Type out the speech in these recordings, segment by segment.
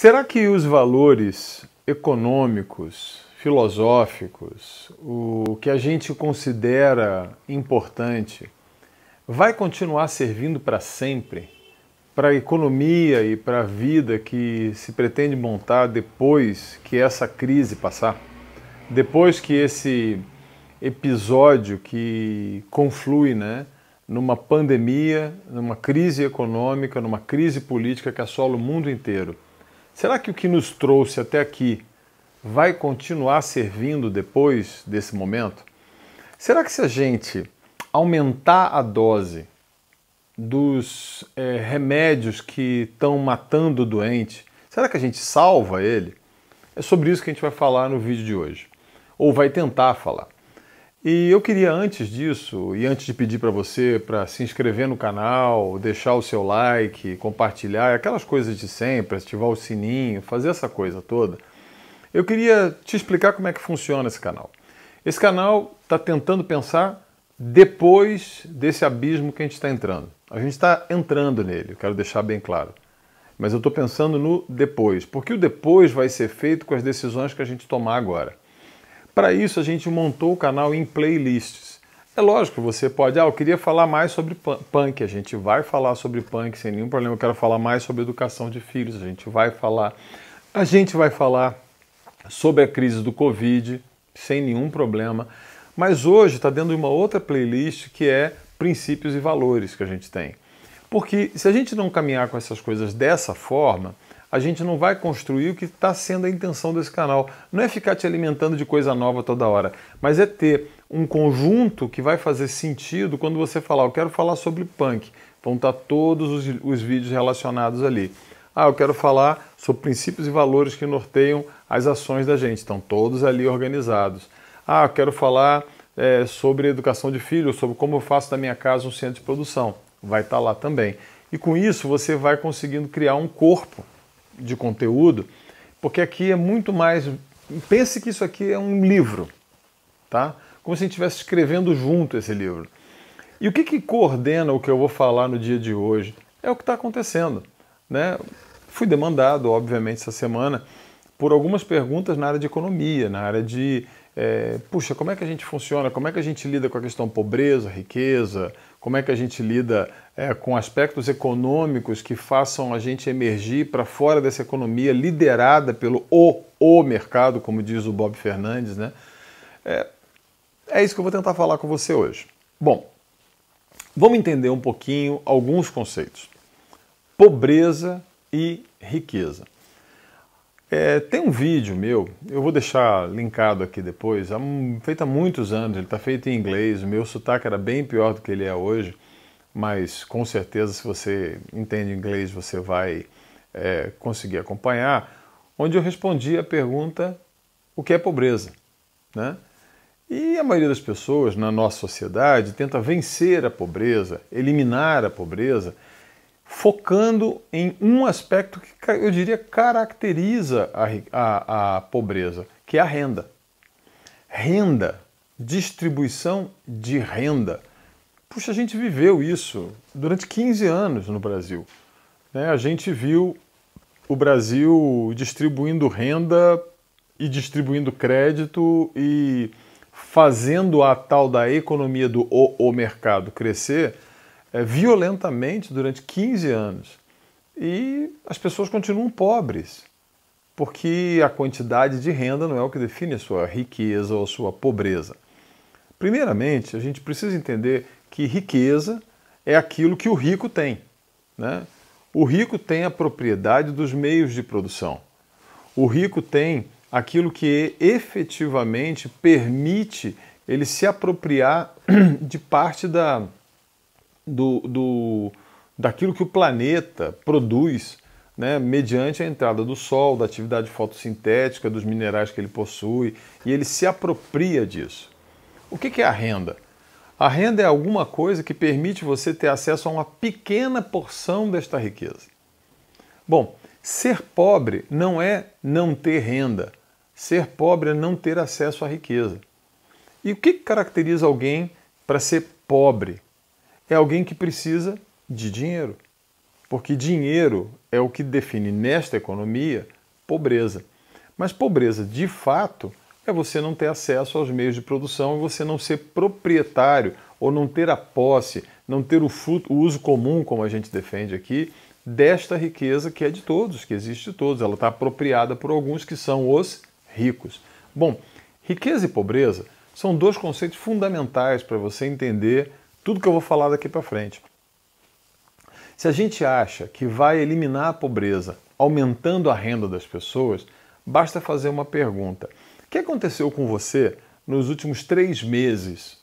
Será que os valores econômicos, filosóficos, o que a gente considera importante, vai continuar servindo para sempre? Para a economia e para a vida que se pretende montar depois que essa crise passar? Depois que esse episódio que conflui, numa pandemia, numa crise econômica, numa crise política que assola o mundo inteiro. Será que o que nos trouxe até aqui vai continuar servindo depois desse momento? Será que se a gente aumentar a dose dos remédios que estão matando o doente, será que a gente salva ele? É sobre isso que a gente vai falar no vídeo de hoje, ou vai tentar falar. E eu queria, antes disso, e antes de pedir para você para se inscrever no canal, deixar o seu like, compartilhar, aquelas coisas de sempre, ativar o sininho, fazer essa coisa toda, eu queria te explicar como é que funciona esse canal. Esse canal está tentando pensar depois desse abismo que a gente está entrando. A gente está entrando nele, eu quero deixar bem claro. Mas eu estou pensando no depois, porque o depois vai ser feito com as decisões que a gente tomar agora. Para isso, a gente montou o canal em playlists. É lógico que você pode, eu queria falar mais sobre punk, a gente vai falar sobre punk sem nenhum problema, eu quero falar mais sobre educação de filhos, a gente vai falar sobre a crise do Covid, sem nenhum problema, mas hoje está dentro de uma outra playlist que é princípios e valores que a gente tem. Porque se a gente não caminhar com essas coisas dessa forma, a gente não vai construir o que está sendo a intenção desse canal. Não é ficar te alimentando de coisa nova toda hora, mas é ter um conjunto que vai fazer sentido quando você falar, eu quero falar sobre punk. Vão estar todos os vídeos relacionados ali. Eu quero falar sobre princípios e valores que norteiam as ações da gente. Estão todos ali organizados. Eu quero falar sobre educação de filhos, sobre como eu faço da minha casa um centro de produção. Vai estar lá também. E com isso você vai conseguindo criar um corpo de conteúdo, porque aqui é muito mais... Pense que isso aqui é um livro, tá? Como se a gente estivesse escrevendo junto esse livro. E o que coordena o que eu vou falar no dia de hoje? É o que está acontecendo, né? Fui demandado, obviamente, essa semana por algumas perguntas na área de economia, na área de... puxa, como é que a gente funciona? Como é que a gente lida com a questão pobreza, riqueza? Como é que a gente lida com aspectos econômicos que façam a gente emergir para fora dessa economia liderada pelo o mercado, como diz o Bob Fernandes, né? É isso que eu vou tentar falar com você hoje. Bom, vamos entender um pouquinho alguns conceitos. Pobreza e riqueza. Tem um vídeo meu, eu vou deixar linkado aqui depois, feito há muitos anos, ele está feito em inglês, o meu sotaque era bem pior do que ele é hoje, mas com certeza se você entende inglês você vai conseguir acompanhar, onde eu respondi a pergunta, o que é pobreza? Né? E a maioria das pessoas na nossa sociedade tenta vencer a pobreza, eliminar a pobreza, focando em um aspecto que eu diria caracteriza a pobreza, que é a renda. Renda, distribuição de renda. Puxa, a gente viveu isso durante 15 anos no Brasil. A gente viu o Brasil distribuindo renda e distribuindo crédito e fazendo a tal da economia do mercado crescer violentamente durante 15 anos. E as pessoas continuam pobres, porque a quantidade de renda não é o que define a sua riqueza ou a sua pobreza. Primeiramente, a gente precisa entender que riqueza é aquilo que o rico tem, né? O rico tem a propriedade dos meios de produção. O rico tem aquilo que efetivamente permite ele se apropriar de parte daquilo que o planeta produz, né, mediante a entrada do sol, da atividade fotossintética, dos minerais que ele possui, e ele se apropria disso. O que é a renda? A renda é alguma coisa que permite você ter acesso a uma pequena porção desta riqueza. Bom, ser pobre não é não ter renda. Ser pobre é não ter acesso à riqueza. E o que caracteriza alguém para ser pobre? É alguém que precisa de dinheiro. porque dinheiro é o que define nesta economia pobreza. Mas pobreza, de fato, é você não ter acesso aos meios de produção e você não ser proprietário ou não ter a posse, não ter o uso comum, como a gente defende aqui, desta riqueza que é de todos, que existe de todos. Ela está apropriada por alguns que são os ricos. Bom, riqueza e pobreza são dois conceitos fundamentais para você entender tudo que eu vou falar daqui para frente. Se a gente acha que vai eliminar a pobreza aumentando a renda das pessoas, basta fazer uma pergunta. O que aconteceu com você nos últimos 3 meses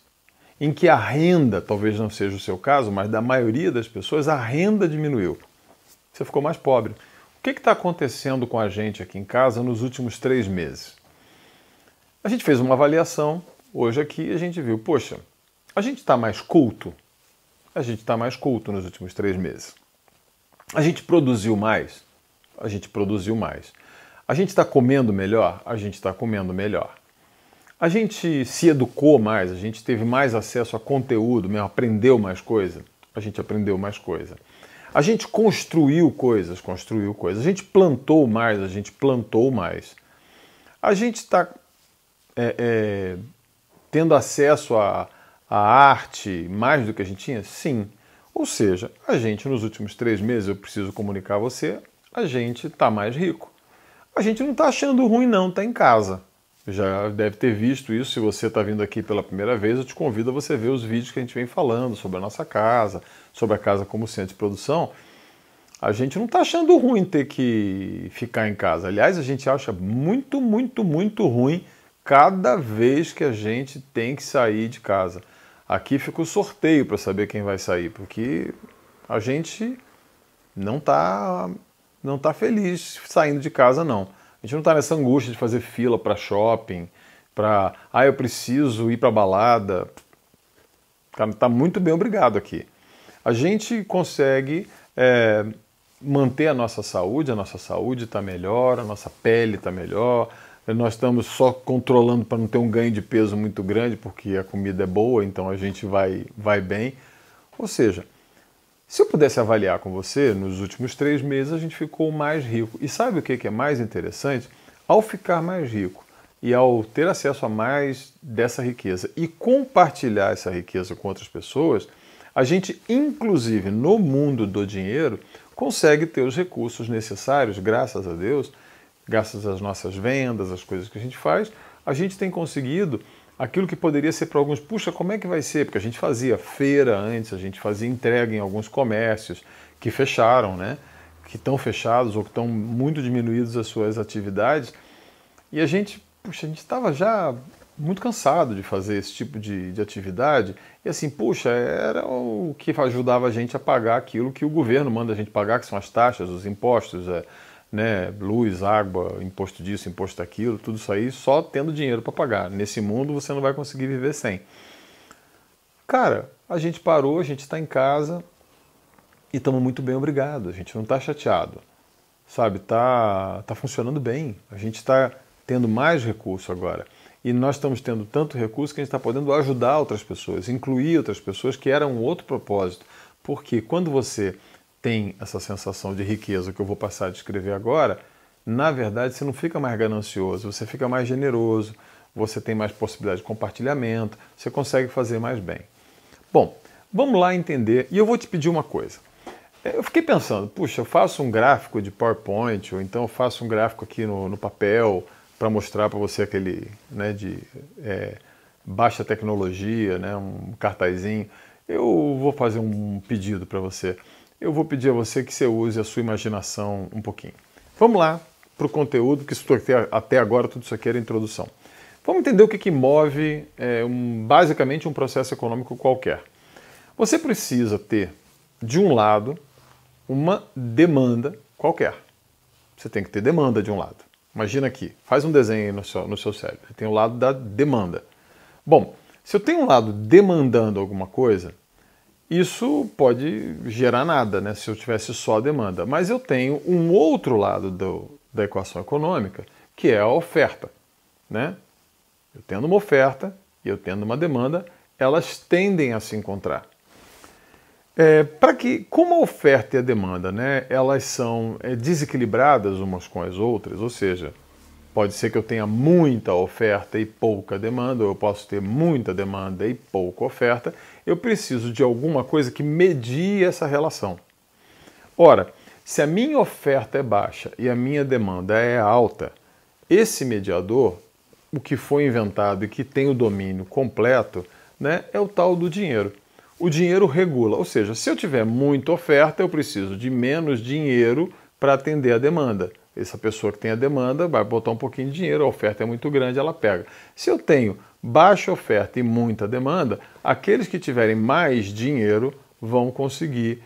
em que a renda, talvez não seja o seu caso, mas da maioria das pessoas, a renda diminuiu? Você ficou mais pobre. O que está acontecendo com a gente aqui em casa nos últimos 3 meses? A gente fez uma avaliação hoje aqui e a gente viu, poxa, a gente está mais culto? A gente está mais culto nos últimos 3 meses. A gente produziu mais? A gente produziu mais. A gente está comendo melhor? A gente está comendo melhor. A gente se educou mais? A gente teve mais acesso a conteúdo, mesmo, aprendeu mais coisa? A gente aprendeu mais coisa. A gente construiu coisas? Construiu coisas. A gente plantou mais? A gente plantou mais. A gente está tendo acesso a arte mais do que a gente tinha? Sim. Ou seja, a gente nos últimos 3 meses, eu preciso comunicar a você, a gente está mais rico. A gente não está achando ruim não, está em casa. Já deve ter visto isso, se você está vindo aqui pela primeira vez, eu te convido a você ver os vídeos que a gente vem falando sobre a nossa casa, sobre a casa como centro de produção. A gente não está achando ruim ter que ficar em casa. Aliás, a gente acha muito, muito, muito ruim cada vez que a gente tem que sair de casa. Aqui fica o sorteio para saber quem vai sair, porque a gente não tá feliz saindo de casa, não. A gente não está nessa angústia de fazer fila para shopping, eu preciso ir para balada. Cara, tá muito bem, obrigado aqui. A gente consegue manter a nossa saúde está melhor, a nossa pele está melhor. Nós estamos só controlando para não ter um ganho de peso muito grande, porque a comida é boa, então a gente vai bem. Ou seja, se eu pudesse avaliar com você, nos últimos 3 meses a gente ficou mais rico. E sabe o que é mais interessante? Ao ficar mais rico e ao ter acesso a mais dessa riqueza e compartilhar essa riqueza com outras pessoas, a gente, inclusive no mundo do dinheiro, consegue ter os recursos necessários, graças a Deus, graças às nossas vendas, às coisas que a gente faz, a gente tem conseguido aquilo que poderia ser para alguns, puxa, como é que vai ser? Porque a gente fazia feira antes, a gente fazia entrega em alguns comércios que fecharam, né? Que estão fechados ou que estão muito diminuídos as suas atividades. E a gente estava já muito cansado de fazer esse tipo de atividade. E assim, puxa, era o que ajudava a gente a pagar aquilo que o governo manda a gente pagar, que são as taxas, os impostos, né, luz, água, imposto disso, imposto daquilo, tudo isso aí, só tendo dinheiro para pagar. Nesse mundo você não vai conseguir viver sem. Cara, a gente parou, a gente está em casa e estamos muito bem, obrigado. A gente não está chateado, sabe? Tá funcionando bem. A gente está tendo mais recurso agora. E nós estamos tendo tanto recurso que a gente está podendo ajudar outras pessoas, incluir outras pessoas, que era um outro propósito. Porque quando você tem essa sensação de riqueza que eu vou passar a descrever agora, na verdade você não fica mais ganancioso, você fica mais generoso, você tem mais possibilidade de compartilhamento, você consegue fazer mais bem. Bom, vamos lá entender, e eu vou te pedir uma coisa. Eu fiquei pensando, puxa, eu faço um gráfico de PowerPoint, ou então eu faço um gráfico aqui no papel para mostrar para você aquele, né, de baixa tecnologia, né, um cartazinho. Eu vou fazer um pedido para você. Eu vou pedir a você que você use a sua imaginação um pouquinho. Vamos lá para o conteúdo, que até agora tudo isso aqui era introdução. Vamos entender o que move basicamente um processo econômico qualquer. Você precisa ter, de um lado, uma demanda qualquer. Você tem que ter demanda de um lado. Imagina aqui, faz um desenho aí no seu cérebro. Você tem o lado da demanda. Bom, se eu tenho um lado demandando alguma coisa, isso pode gerar nada, né, se eu tivesse só a demanda. Mas eu tenho um outro lado da equação econômica, que é a oferta, né? Eu tendo uma oferta e eu tendo uma demanda, elas tendem a se encontrar. Como a oferta e a demanda, né, elas são desequilibradas umas com as outras, ou seja, pode ser que eu tenha muita oferta e pouca demanda, ou eu posso ter muita demanda e pouca oferta, eu preciso de alguma coisa que medie essa relação. Ora, se a minha oferta é baixa e a minha demanda é alta, esse mediador, o que foi inventado e que tem o domínio completo, né, é o tal do dinheiro. O dinheiro regula, ou seja, se eu tiver muita oferta, eu preciso de menos dinheiro para atender a demanda. Essa pessoa que tem a demanda vai botar um pouquinho de dinheiro, a oferta é muito grande, ela pega. Se eu tenho baixa oferta e muita demanda, aqueles que tiverem mais dinheiro vão conseguir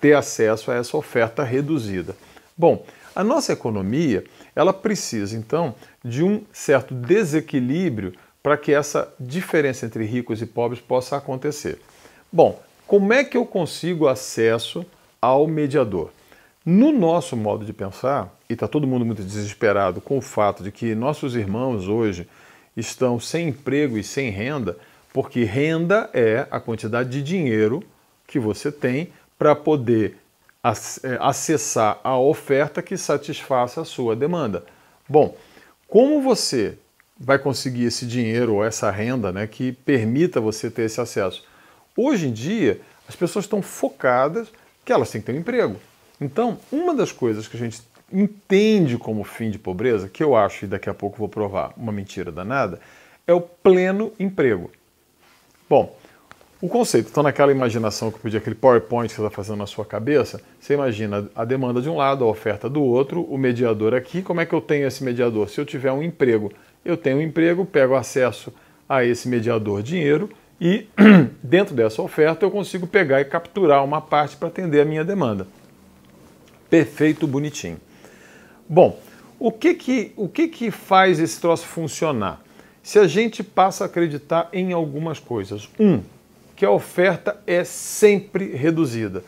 ter acesso a essa oferta reduzida. Bom, a nossa economia, ela precisa então de um certo desequilíbrio para que essa diferença entre ricos e pobres possa acontecer. Bom, como é que eu consigo acesso ao mediador? No nosso modo de pensar, e está todo mundo muito desesperado com o fato de que nossos irmãos hoje estão sem emprego e sem renda, porque renda é a quantidade de dinheiro que você tem para poder acessar a oferta que satisfaça a sua demanda. Bom, como você vai conseguir esse dinheiro ou essa renda, né, que permita você ter esse acesso? Hoje em dia, as pessoas estão focadas que elas têm que ter um emprego. Então, uma das coisas que a gente entende como fim de pobreza, que eu acho, e daqui a pouco vou provar uma mentira danada, é o pleno emprego. Bom, o conceito, então naquela imaginação que eu pedi, aquele PowerPoint que você está fazendo na sua cabeça, você imagina a demanda de um lado, a oferta do outro, o mediador aqui. Como é que eu tenho esse mediador? Se eu tiver um emprego, eu tenho um emprego, pego acesso a esse mediador dinheiro e dentro dessa oferta eu consigo pegar e capturar uma parte para atender a minha demanda. Perfeito, bonitinho. Bom, o que faz esse troço funcionar? Se a gente passa a acreditar em algumas coisas. Que a oferta é sempre reduzida.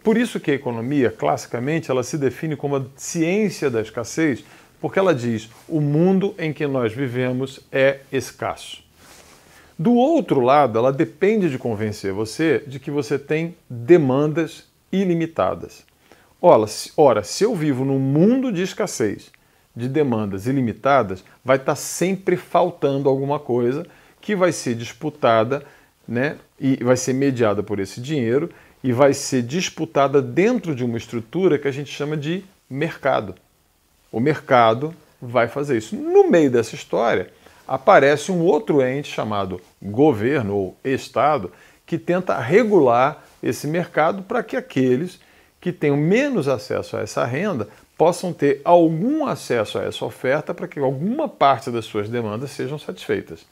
Por isso que a economia, classicamente, ela se define como a ciência da escassez, porque ela diz: o mundo em que nós vivemos é escasso. Do outro lado, ela depende de convencer você de que você tem demandas ilimitadas. Ora, se eu vivo num mundo de escassez, de demandas ilimitadas, vai estar sempre faltando alguma coisa que vai ser disputada, né, e vai ser mediada por esse dinheiro e vai ser disputada dentro de uma estrutura que a gente chama de mercado. O mercado vai fazer isso. No meio dessa história, aparece um outro ente chamado governo ou Estado que tenta regular esse mercado para que aqueles que tenham menos acesso a essa renda possam ter algum acesso a essa oferta para que alguma parte das suas demandas sejam satisfeitas.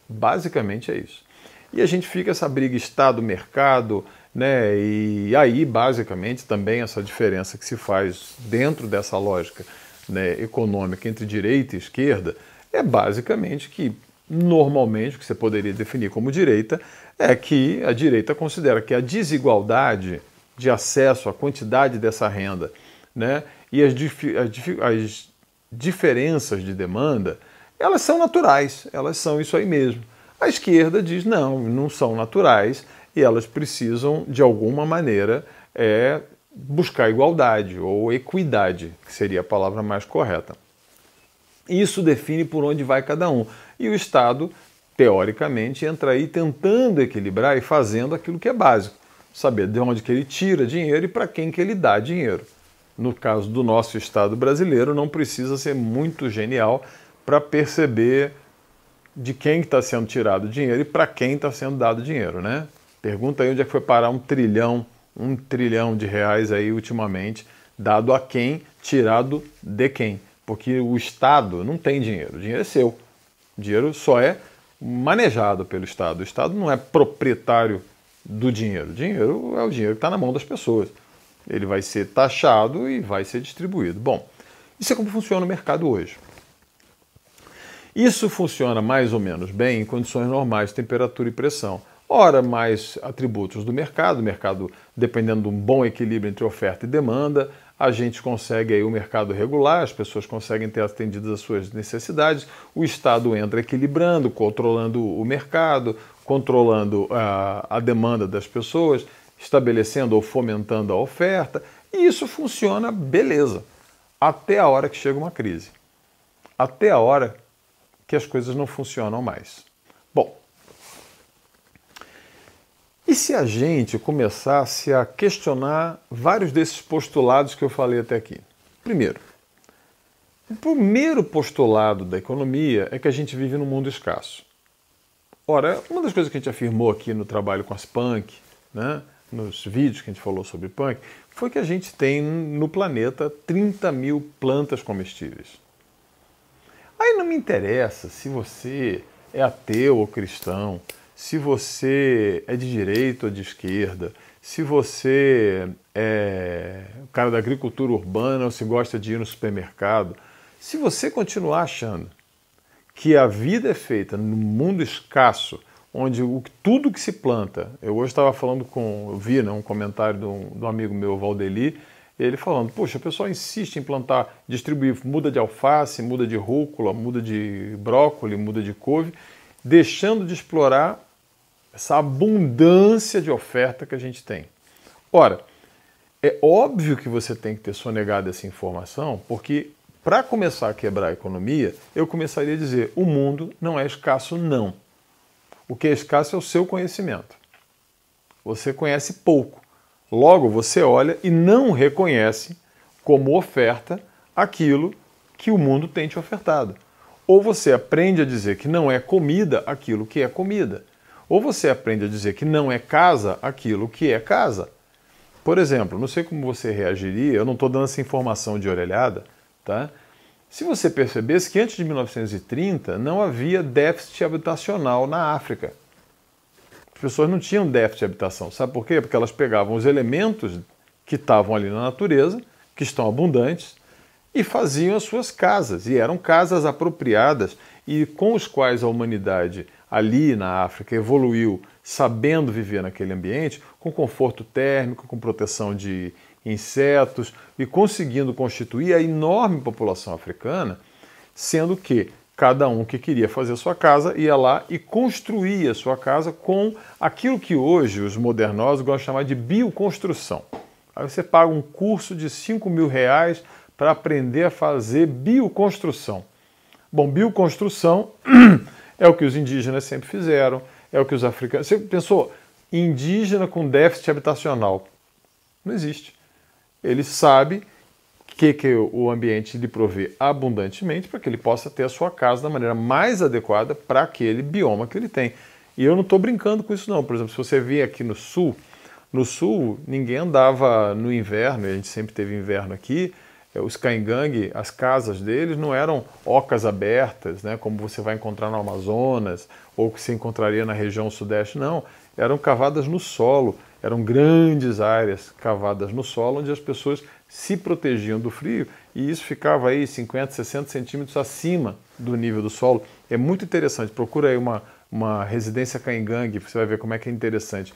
Basicamente é isso. E a gente fica essa briga Estado-mercado, né? E aí, basicamente, também essa diferença que se faz dentro dessa lógica, né, econômica entre direita e esquerda é basicamente que, normalmente, o que você poderia definir como direita é que a direita considera que a desigualdade de acesso à quantidade dessa renda, né, e as diferenças de demanda, elas são naturais, elas são isso aí mesmo. A esquerda diz não, não são naturais e elas precisam, de alguma maneira, buscar igualdade ou equidade, que seria a palavra mais correta. Isso define por onde vai cada um. E o Estado, teoricamente, entra aí tentando equilibrar e fazendo aquilo que é básico. Saber de onde que ele tira dinheiro e para quem que ele dá dinheiro. No caso do nosso Estado brasileiro, não precisa ser muito genial para perceber de quem está sendo tirado dinheiro e para quem está sendo dado dinheiro, né? Pergunta aí onde é que foi parar um trilhão de reais aí ultimamente, dado a quem, tirado de quem. Porque o Estado não tem dinheiro, o dinheiro é seu. O dinheiro só é manejado pelo Estado. O Estado não é proprietário do dinheiro. O dinheiro é o dinheiro que está na mão das pessoas. Ele vai ser taxado e vai ser distribuído. Bom, isso é como funciona o mercado hoje. Isso funciona mais ou menos bem em condições normais de temperatura e pressão. Ora, mais atributos do mercado, dependendo de um bom equilíbrio entre oferta e demanda, a gente consegue aí o mercado regular, as pessoas conseguem ter atendidas as suas necessidades, o Estado entra equilibrando, controlando o mercado, controlando a demanda das pessoas, estabelecendo ou fomentando a oferta, e isso funciona beleza, até a hora que chega uma crise, até a hora que as coisas não funcionam mais. Bom, e se a gente começasse a questionar vários desses postulados que eu falei até aqui? Primeiro, o primeiro postulado da economia é que a gente vive num mundo escasso. Ora, uma das coisas que a gente afirmou aqui no trabalho com as punk, né, nos vídeos que a gente falou sobre punk, foi que a gente tem no planeta 30 mil plantas comestíveis. Aí não me interessa se você é ateu ou cristão, se você é de direita ou de esquerda, se você é o cara da agricultura urbana ou se gosta de ir no supermercado, se você continuar achando que a vida é feita num mundo escasso, onde tudo que se planta... Eu hoje estava falando eu vi, né, um comentário de um amigo meu, Valdeli, ele falando, poxa, o pessoal insiste em plantar, distribuir, muda de alface, muda de rúcula, muda de brócolis, muda de couve, deixando de explorar essa abundância de oferta que a gente tem. Ora, é óbvio que você tem que ter sonegado essa informação, porque para começar a quebrar a economia, eu começaria a dizer, o mundo não é escasso, não. O que é escasso é o seu conhecimento. Você conhece pouco. Logo, você olha e não reconhece como oferta aquilo que o mundo tem te ofertado. Ou você aprende a dizer que não é comida aquilo que é comida. Ou você aprende a dizer que não é casa aquilo que é casa. Por exemplo, não sei como você reagiria, eu não estou dando essa informação de orelhada, tá? Se você percebesse que antes de 1930 não havia déficit habitacional na África. As pessoas não tinham déficit de habitação. Sabe por quê? Porque elas pegavam os elementos que estavam ali na natureza, que estão abundantes, e faziam as suas casas. E eram casas apropriadas e com os quais a humanidade ali na África evoluiu sabendo viver naquele ambiente, com conforto térmico, com proteção de insetos e conseguindo constituir a enorme população africana, sendo que cada um que queria fazer sua casa ia lá e construía sua casa com aquilo que hoje os modernosos gostam de chamar de bioconstrução. Aí você paga um curso de R$5.000 para aprender a fazer bioconstrução. Bom, bioconstrução é o que os indígenas sempre fizeram, é o que os africanos... Você pensou, indígena com déficit habitacional? Não existe. Ele sabe que o ambiente lhe provê abundantemente para que ele possa ter a sua casa da maneira mais adequada para aquele bioma que ele tem. E eu não estou brincando com isso não. Por exemplo, se você vier aqui no sul ninguém andava no inverno, a gente sempre teve inverno aqui, os caingangue, as casas deles não eram ocas abertas, né, como você vai encontrar no Amazonas ou que você encontraria na região sudeste, não. Eram cavadas no solo, eram grandes áreas cavadas no solo onde as pessoas se protegiam do frio e isso ficava aí 50, 60 centímetros acima do nível do solo. É muito interessante, procura aí uma residência caingangue, você vai ver como é que é interessante.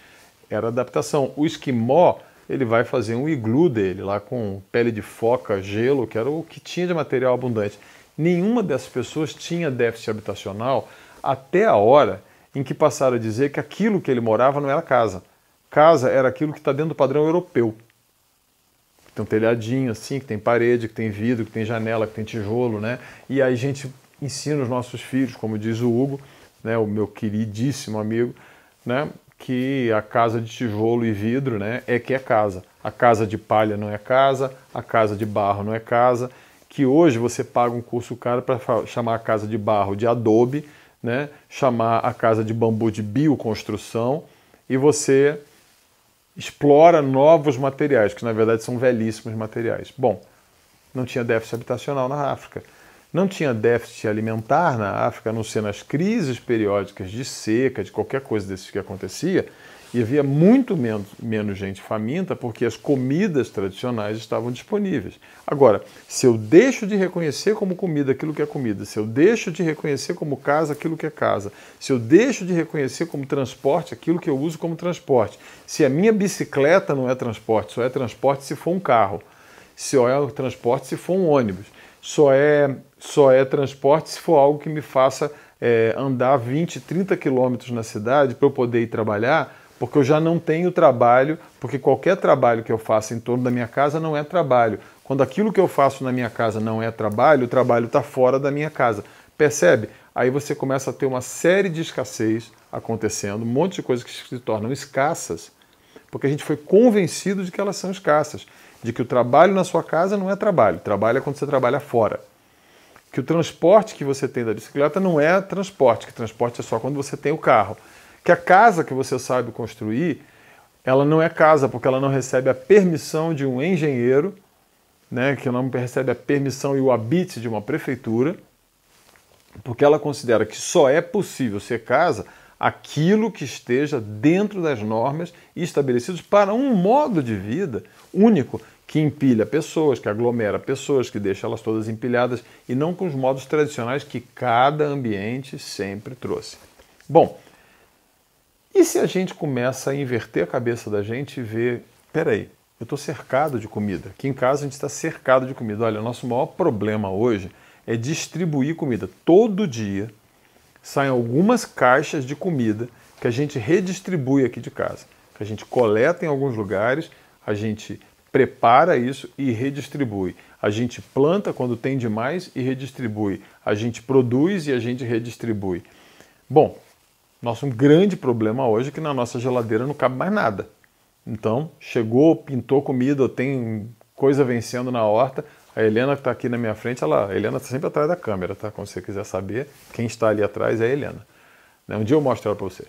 Era adaptação. O esquimó, ele vai fazer um iglu dele, lá com pele de foca, gelo, que era o que tinha de material abundante. Nenhuma dessas pessoas tinha déficit habitacional até a hora em que passaram a dizer que aquilo que ele morava não era casa. Casa era aquilo que está dentro do padrão europeu. Tem um telhadinho assim, que tem parede, que tem vidro, que tem janela, que tem tijolo, né? E aí a gente ensina os nossos filhos, como diz o Hugo, né, o meu queridíssimo amigo, né, que a casa de tijolo e vidro, né, é que é casa. A casa de palha não é casa, a casa de barro não é casa, que hoje você paga um curso caro para chamar a casa de barro de adobe, né, chamar a casa de bambu de bioconstrução, e você explora novos materiais, que na verdade são velhíssimos materiais. Bom, não tinha déficit habitacional na África. Não tinha déficit alimentar na África, a não ser nas crises periódicas de seca, de qualquer coisa desses que acontecia, e havia muito menos gente faminta porque as comidas tradicionais estavam disponíveis. Agora, se eu deixo de reconhecer como comida aquilo que é comida, se eu deixo de reconhecer como casa aquilo que é casa, se eu deixo de reconhecer como transporte aquilo que eu uso como transporte, se a minha bicicleta não é transporte, só é transporte se for um carro, só é transporte se for um ônibus, só é transporte se for algo que me faça andar 20, 30 quilômetros na cidade para eu poder ir trabalhar, porque eu já não tenho trabalho, porque qualquer trabalho que eu faça em torno da minha casa não é trabalho. Quando aquilo que eu faço na minha casa não é trabalho, o trabalho está fora da minha casa. Percebe? Aí você começa a ter uma série de escassez acontecendo, um monte de coisas que se tornam escassas, porque a gente foi convencido de que elas são escassas, de que o trabalho na sua casa não é trabalho, trabalho é quando você trabalha fora. Que o transporte que você tem da bicicleta não é transporte, que transporte é só quando você tem o carro. Que a casa que você sabe construir, ela não é casa, porque ela não recebe a permissão de um engenheiro, né, que não recebe a permissão e o habite de uma prefeitura, porque ela considera que só é possível ser casa aquilo que esteja dentro das normas estabelecidas para um modo de vida único, que empilha pessoas, que aglomera pessoas, que deixa elas todas empilhadas, e não com os modos tradicionais que cada ambiente sempre trouxe. Bom, e se a gente começa a inverter a cabeça da gente e ver, peraí, eu estou cercado de comida. Aqui em casa a gente está cercado de comida. Olha, o nosso maior problema hoje é distribuir comida. Todo dia saem algumas caixas de comida que a gente redistribui aqui de casa. Que a gente coleta em alguns lugares, a gente prepara isso e redistribui. A gente planta quando tem demais e redistribui. A gente produz e a gente redistribui. Bom, nosso grande problema hoje é que na nossa geladeira não cabe mais nada. Então, chegou, pintou comida, tem coisa vencendo na horta. A Helena que está aqui na minha frente, a Helena está sempre atrás da câmera, tá? Quando você quiser saber, quem está ali atrás é a Helena. Um dia eu mostro ela para você.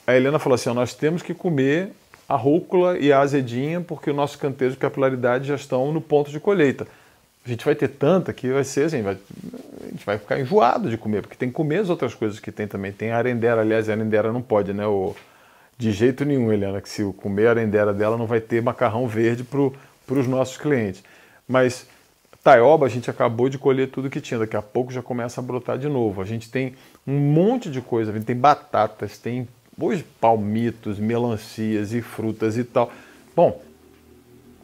A Helena falou assim, nós temos que comer a rúcula e a azedinha porque o nosso canteiro de capilaridade já estão no ponto de colheita. A gente vai ter tanta que vai ser assim, a gente vai ficar enjoado de comer, porque tem que comer as outras coisas que tem também. Tem a arendera, aliás, a arendera não pode, né? De jeito nenhum, Helena, que se comer a arendera dela não vai ter macarrão verde para os nossos clientes. Mas taioba a gente acabou de colher tudo que tinha, daqui a pouco já começa a brotar de novo. A gente tem um monte de coisa, a gente tem batatas, tem hoje palmitos, melancias e frutas e tal. Bom,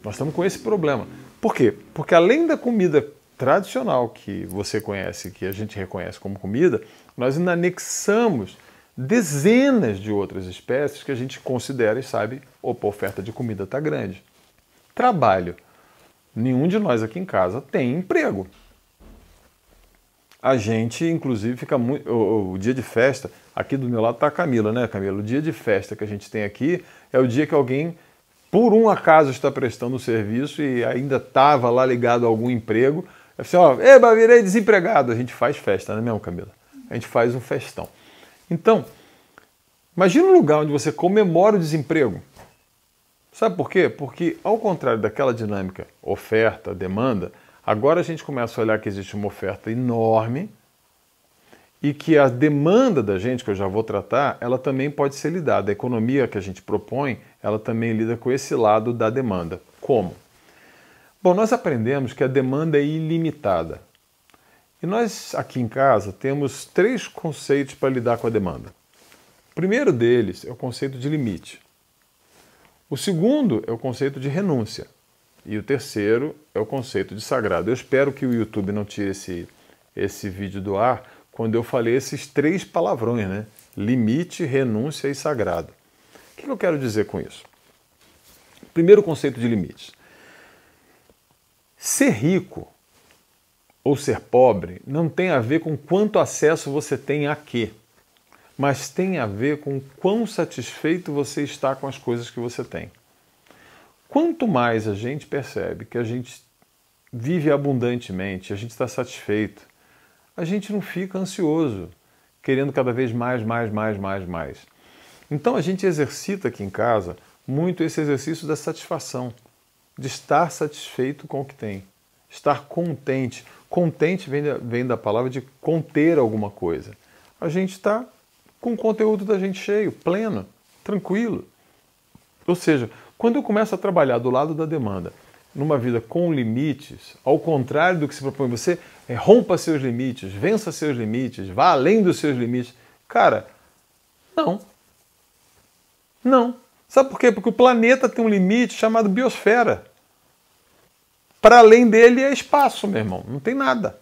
nós estamos com esse problema. Por quê? Porque além da comida tradicional que você conhece, que a gente reconhece como comida, nós ainda anexamos dezenas de outras espécies que a gente considera e sabe, opa, a oferta de comida está grande. Trabalho. Nenhum de nós aqui em casa tem emprego. A gente, inclusive, fica muito... O dia de festa, aqui do meu lado está a Camila, né, Camila? O dia de festa que a gente tem aqui é o dia que alguém, por um acaso, está prestando um serviço e ainda estava lá ligado a algum emprego. É assim, eba, virei desempregado. A gente faz festa, não é mesmo, Camila? A gente faz um festão. Então, imagina um lugar onde você comemora o desemprego. Sabe por quê? Porque, ao contrário daquela dinâmica oferta, demanda, agora a gente começa a olhar que existe uma oferta enorme e que a demanda da gente, que eu já vou tratar, ela também pode ser lidada. A economia que a gente propõe, ela também lida com esse lado da demanda. Como? Bom, nós aprendemos que a demanda é ilimitada. E nós, aqui em casa, temos 3 conceitos para lidar com a demanda. O primeiro deles é o conceito de limite. O segundo é o conceito de renúncia. E o terceiro é o conceito de sagrado. Eu espero que o YouTube não tire esse vídeo do ar quando eu falei esses 3 palavrões, né? Limite, renúncia e sagrado. O que eu quero dizer com isso? Primeiro conceito de limites. Ser rico ou ser pobre não tem a ver com quanto acesso você tem a quê, mas tem a ver com quão satisfeito você está com as coisas que você tem. Quanto mais a gente percebe que a gente vive abundantemente, a gente está satisfeito, a gente não fica ansioso, querendo cada vez mais. Então a gente exercita aqui em casa muito esse exercício da satisfação, de estar satisfeito com o que tem, estar contente. Contente vem da palavra de conter alguma coisa. A gente está com o conteúdo da gente cheio, pleno, tranquilo. Ou seja, quando eu começo a trabalhar do lado da demanda, numa vida com limites, ao contrário do que se propõe você, rompa seus limites, vença seus limites, vá além dos seus limites. Cara, não. Não. Sabe por quê? Porque o planeta tem um limite chamado biosfera. Para além dele é espaço, meu irmão. Não tem nada.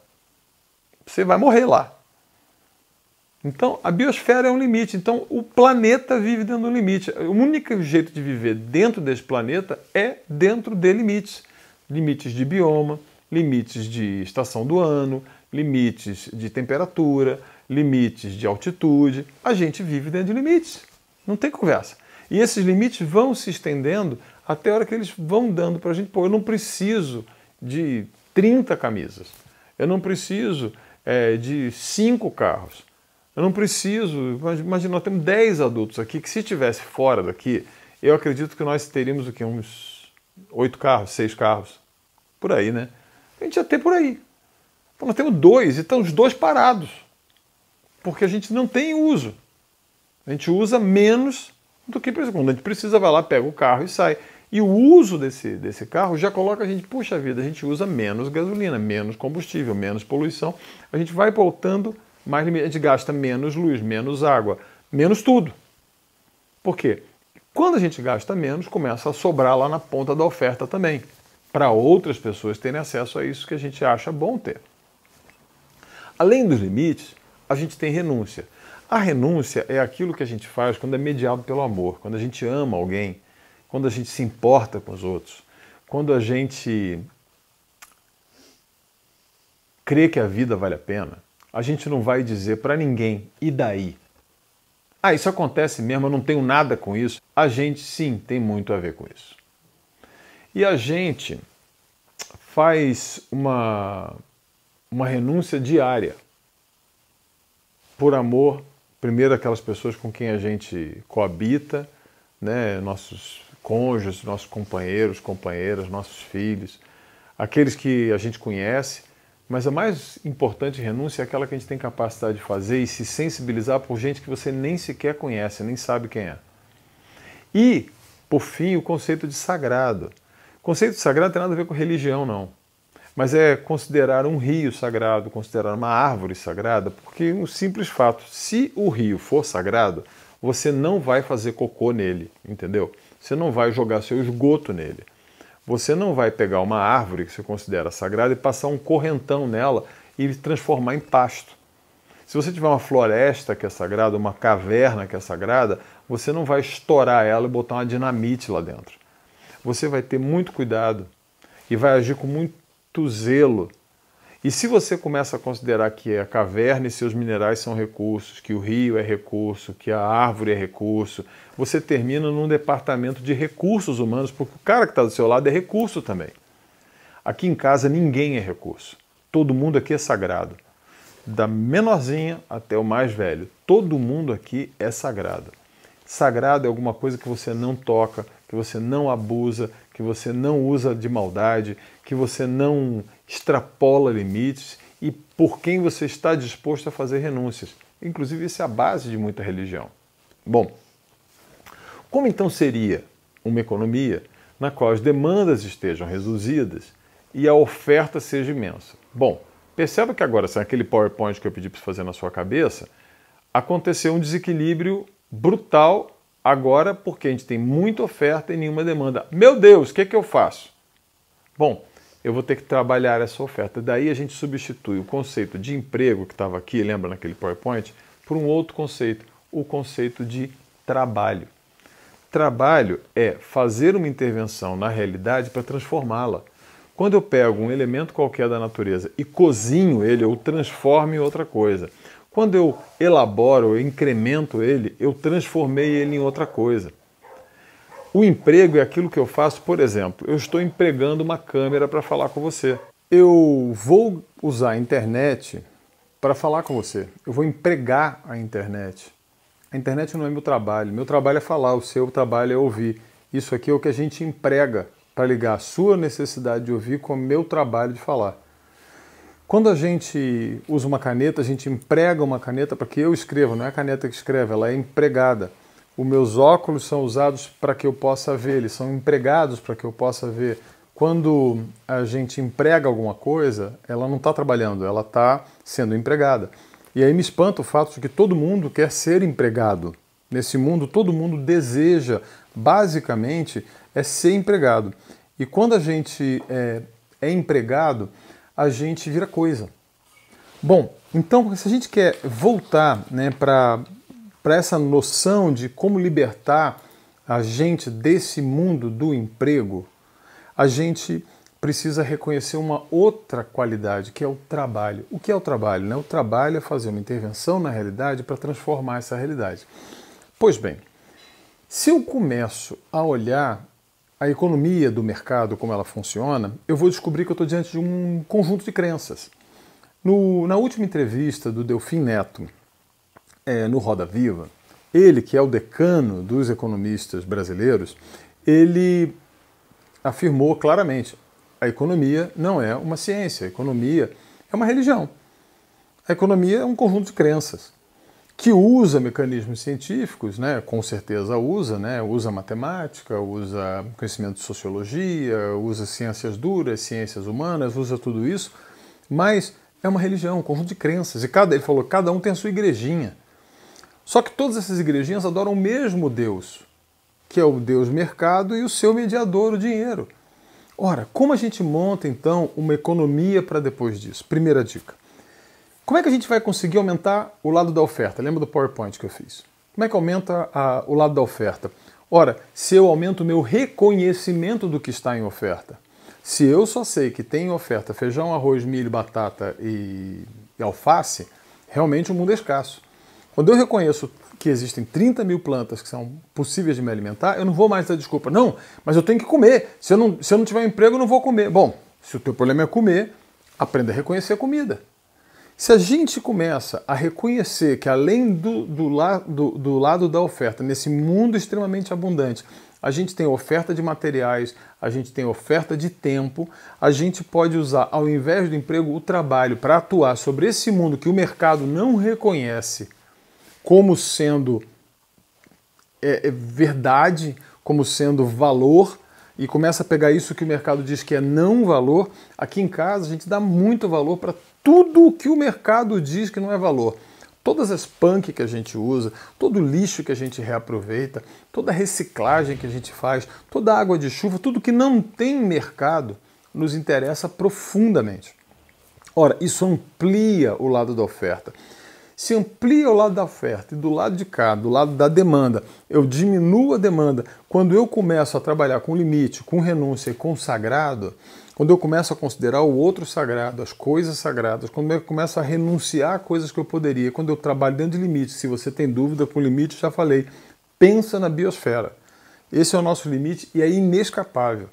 Você vai morrer lá. Então, a biosfera é um limite. Então, o planeta vive dentro do limite. O único jeito de viver dentro desse planeta é dentro de limites. Limites de bioma, limites de estação do ano, limites de temperatura, limites de altitude. A gente vive dentro de limites. Não tem conversa. E esses limites vão se estendendo até a hora que eles vão dando para a gente. Pô, eu não preciso de 30 camisas. Eu não preciso de 5 carros. Eu não preciso... Imagina, nós temos 10 adultos aqui que se estivesse fora daqui, eu acredito que nós teríamos o quê? Uns 8 carros, 6 carros. Por aí, né? A gente ia ter por aí. Então, nós temos 2 e estão os 2 parados. Porque a gente não tem uso. A gente usa menos do que precisa. Quando a gente precisa, vai lá, pega o carro e sai. E o uso desse carro já coloca a gente, puxa vida, a gente usa menos gasolina, menos combustível, menos poluição. A gente vai voltando mais limite, a gente gasta menos luz, menos água, menos tudo. Por quê? Quando a gente gasta menos, começa a sobrar lá na ponta da oferta também, para outras pessoas terem acesso a isso que a gente acha bom ter. Além dos limites, a gente tem renúncia. A renúncia é aquilo que a gente faz quando é mediado pelo amor, quando a gente ama alguém, quando a gente se importa com os outros, quando a gente crê que a vida vale a pena, a gente não vai dizer para ninguém, e daí? Ah, isso acontece mesmo, eu não tenho nada com isso. A gente, sim, tem muito a ver com isso. E a gente faz uma renúncia diária por amor, primeiro aquelas pessoas com quem a gente coabita, né, nossos cônjuges, nossos companheiros, companheiras, nossos filhos, aqueles que a gente conhece, mas a mais importante renúncia é aquela que a gente tem capacidade de fazer e se sensibilizar por gente que você nem sequer conhece, nem sabe quem é. E, por fim, o conceito de sagrado. O conceito de sagrado não tem nada a ver com religião, não. Mas é considerar um rio sagrado, considerar uma árvore sagrada, porque um simples fato, se o rio for sagrado, você não vai fazer cocô nele, entendeu? Você não vai jogar seu esgoto nele. Você não vai pegar uma árvore que você considera sagrada e passar um correntão nela e transformar em pasto. Se você tiver uma floresta que é sagrada, uma caverna que é sagrada, você não vai estourar ela e botar uma dinamite lá dentro. Você vai ter muito cuidado e vai agir com muito zelo. E se você começa a considerar que a caverna e seus minerais são recursos, que o rio é recurso, que a árvore é recurso, você termina num departamento de recursos humanos, porque o cara que está do seu lado é recurso também. Aqui em casa ninguém é recurso. Todo mundo aqui é sagrado. Da menorzinha até o mais velho. Todo mundo aqui é sagrado. Sagrado é alguma coisa que você não toca, que você não abusa, que você não usa de maldade, que você não extrapola limites e por quem você está disposto a fazer renúncias. Inclusive, isso é a base de muita religião. Bom, como então seria uma economia na qual as demandas estejam reduzidas e a oferta seja imensa? Bom, perceba que agora, sem aquele PowerPoint que eu pedi para você fazer na sua cabeça, aconteceu um desequilíbrio brutal agora porque a gente tem muita oferta e nenhuma demanda. Meu Deus, o que eu faço? Bom, eu vou ter que trabalhar essa oferta. Daí a gente substitui o conceito de emprego que estava aqui, lembra naquele PowerPoint, por um outro conceito, o conceito de trabalho. Trabalho é fazer uma intervenção na realidade para transformá-la. Quando eu pego um elemento qualquer da natureza e cozinho ele, eu transformo em outra coisa. Quando eu elaboro, eu incremento ele, eu transformei ele em outra coisa. O emprego é aquilo que eu faço, por exemplo, eu estou empregando uma câmera para falar com você. Eu vou usar a internet para falar com você. Eu vou empregar a internet. A internet não é meu trabalho é falar, o seu trabalho é ouvir. Isso aqui é o que a gente emprega para ligar a sua necessidade de ouvir com o meu trabalho de falar. Quando a gente usa uma caneta, a gente emprega uma caneta para que eu escreva, não é a caneta que escreve, ela é empregada. Os meus óculos são usados para que eu possa ver, eles são empregados para que eu possa ver. Quando a gente emprega alguma coisa, ela não está trabalhando, ela está sendo empregada. E aí me espanta o fato de que todo mundo quer ser empregado. Nesse mundo, todo mundo deseja, basicamente, ser empregado. E quando a gente é empregado, a gente vira coisa. Bom, Então, se a gente quer voltar, né, para essa noção de como libertar a gente desse mundo do emprego, a gente precisa reconhecer uma outra qualidade, que é o trabalho. O que é o trabalho, né? O trabalho é fazer uma intervenção na realidade para transformar essa realidade. Pois bem, se eu começo a olhar a economia do mercado, como ela funciona, eu vou descobrir que eu estou diante de um conjunto de crenças. Na última entrevista do Delfim Neto, no Roda Viva, ele, que é o decano dos economistas brasileiros, ele afirmou claramente: a economia não é uma ciência, a economia é uma religião. A economia é um conjunto de crenças que usa mecanismos científicos, né? Com certeza usa, né? Usa matemática, usa conhecimento de sociologia, usa ciências duras, ciências humanas, usa tudo isso, mas é uma religião, um conjunto de crenças. E ele falou, cada um tem a sua igrejinha. Só que todas essas igrejinhas adoram o mesmo Deus, que é o Deus mercado e o seu mediador, o dinheiro. Ora, como a gente monta então uma economia para depois disso? Primeira dica. Como é que a gente vai conseguir aumentar o lado da oferta? Lembra do PowerPoint que eu fiz? Como é que aumenta o lado da oferta? Ora, se eu aumento o meu reconhecimento do que está em oferta. Se eu só sei que tem em oferta feijão, arroz, milho, batata e alface, realmente o mundo é escasso. Quando eu reconheço que existem 30 mil plantas que são possíveis de me alimentar, eu não vou mais dar desculpa. Não, mas eu tenho que comer. Se eu não tiver emprego, eu não vou comer. Bom, se o teu problema é comer, aprenda a reconhecer a comida. Se a gente começa a reconhecer que além do lado da oferta, nesse mundo extremamente abundante, a gente tem oferta de materiais, a gente tem oferta de tempo, a gente pode usar, ao invés do emprego, o trabalho para atuar sobre esse mundo que o mercado não reconhece como sendo verdade, como sendo valor, e começa a pegar isso que o mercado diz que é não valor. Aqui em casa a gente dá muito valor para tudo o que o mercado diz que não é valor. Todas as punk que a gente usa, todo o lixo que a gente reaproveita, toda a reciclagem que a gente faz, toda a água de chuva, tudo que não tem mercado nos interessa profundamente. Ora, isso amplia o lado da oferta. Se amplia o lado da oferta e do lado de cá, do lado da demanda, eu diminuo a demanda. Quando eu começo a trabalhar com limite, com renúncia e com sagrado, quando eu começo a considerar o outro sagrado, as coisas sagradas, quando eu começo a renunciar a coisas que eu poderia, quando eu trabalho dentro de limite, se você tem dúvida com limite, já falei, pensa na biosfera. Esse é o nosso limite e é inescapável.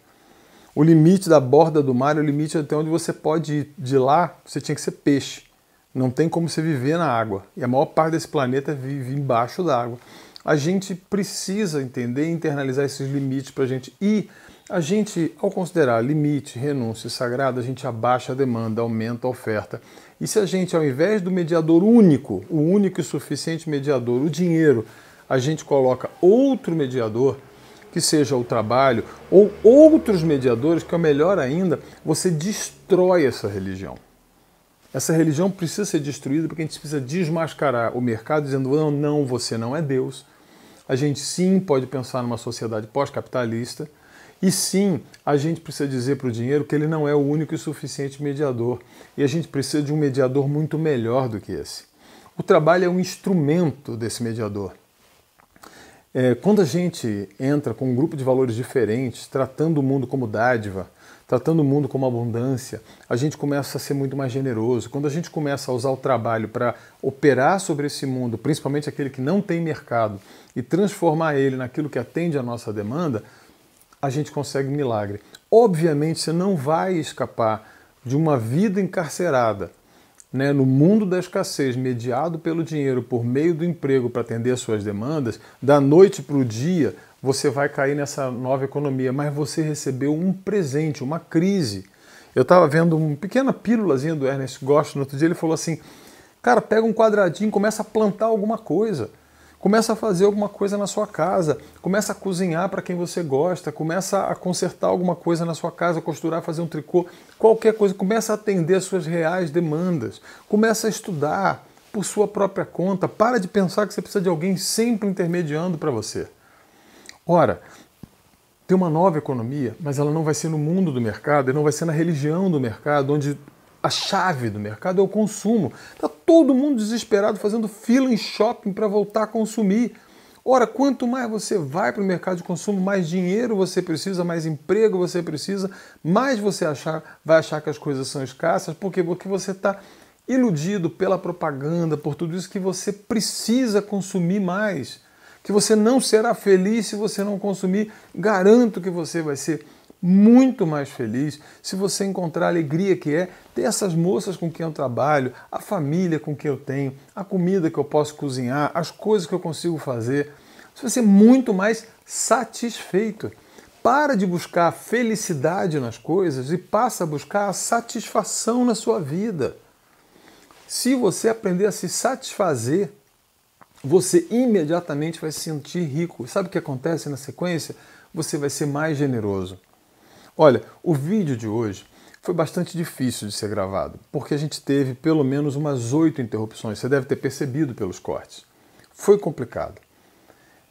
O limite da borda do mar é o limite até onde você pode ir. De lá, você tinha que ser peixe. Não tem como você viver na água. E a maior parte desse planeta vive embaixo da água. A gente precisa entender e internalizar esses limites para a gente. E a gente, ao considerar limite, renúncia e sagrado, a gente abaixa a demanda, aumenta a oferta. E se a gente, ao invés do mediador único, o único e suficiente mediador, o dinheiro, a gente coloca outro mediador, que seja o trabalho, ou outros mediadores, que é melhor ainda, você destrói essa religião. Essa religião precisa ser destruída porque a gente precisa desmascarar o mercado dizendo não, não, você não é Deus. A gente sim pode pensar numa sociedade pós-capitalista e sim, a gente precisa dizer para o dinheiro que ele não é o único e suficiente mediador. E a gente precisa de um mediador muito melhor do que esse. O trabalho é um instrumento desse mediador. Quando a gente entra com um grupo de valores diferentes, tratando o mundo como dádiva, tratando o mundo como abundância, a gente começa a ser muito mais generoso. Quando a gente começa a usar o trabalho para operar sobre esse mundo, principalmente aquele que não tem mercado, e transformar ele naquilo que atende à nossa demanda, a gente consegue um milagre. Obviamente, você não vai escapar de uma vida encarcerada, né, no mundo da escassez, mediado pelo dinheiro, por meio do emprego para atender às suas demandas, da noite para o dia, você vai cair nessa nova economia, mas você recebeu um presente, uma crise. Eu estava vendo uma pequena pílulazinha do Ernest Gosch no outro dia, ele falou assim, cara, pega um quadradinho, começa a plantar alguma coisa, começa a fazer alguma coisa na sua casa, começa a cozinhar para quem você gosta, começa a consertar alguma coisa na sua casa, costurar, fazer um tricô, qualquer coisa, começa a atender às suas reais demandas, começa a estudar por sua própria conta, para de pensar que você precisa de alguém sempre intermediando para você. Ora, tem uma nova economia, mas ela não vai ser no mundo do mercado, e não vai ser na religião do mercado, onde a chave do mercado é o consumo. Está todo mundo desesperado fazendo fila em shopping para voltar a consumir. Ora, quanto mais você vai para o mercado de consumo, mais dinheiro você precisa, mais emprego você precisa, mais você vai achar que as coisas são escassas, porque você está iludido pela propaganda, por tudo isso, que você precisa consumir mais, que você não será feliz se você não consumir. Garanto que você vai ser muito mais feliz se você encontrar a alegria que é ter essas moças com quem eu trabalho, a família com quem eu tenho, a comida que eu posso cozinhar, as coisas que eu consigo fazer. Você vai ser muito mais satisfeito. Para de buscar a felicidade nas coisas e passa a buscar a satisfação na sua vida. Se você aprender a se satisfazer, você imediatamente vai se sentir rico. Sabe o que acontece na sequência? Você vai ser mais generoso. Olha, o vídeo de hoje foi bastante difícil de ser gravado, porque a gente teve pelo menos umas 8 interrupções. Você deve ter percebido pelos cortes. Foi complicado.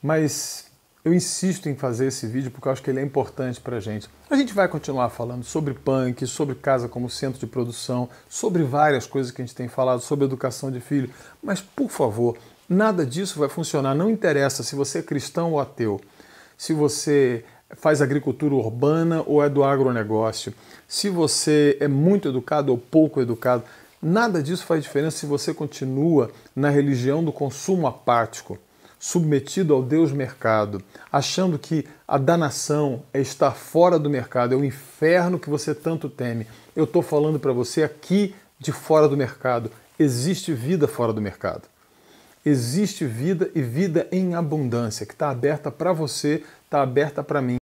Mas eu insisto em fazer esse vídeo porque eu acho que ele é importante para a gente. A gente vai continuar falando sobre punk, sobre casa como centro de produção, sobre várias coisas que a gente tem falado, sobre educação de filho. Mas, por favor, nada disso vai funcionar. Não interessa se você é cristão ou ateu, se você faz agricultura urbana ou é do agronegócio, se você é muito educado ou pouco educado. Nada disso faz diferença se você continua na religião do consumo apático, submetido ao Deus mercado, achando que a danação é estar fora do mercado, é o inferno que você tanto teme. Eu estou falando para você aqui de fora do mercado. Existe vida fora do mercado. Existe vida e vida em abundância, que está aberta para você, está aberta para mim.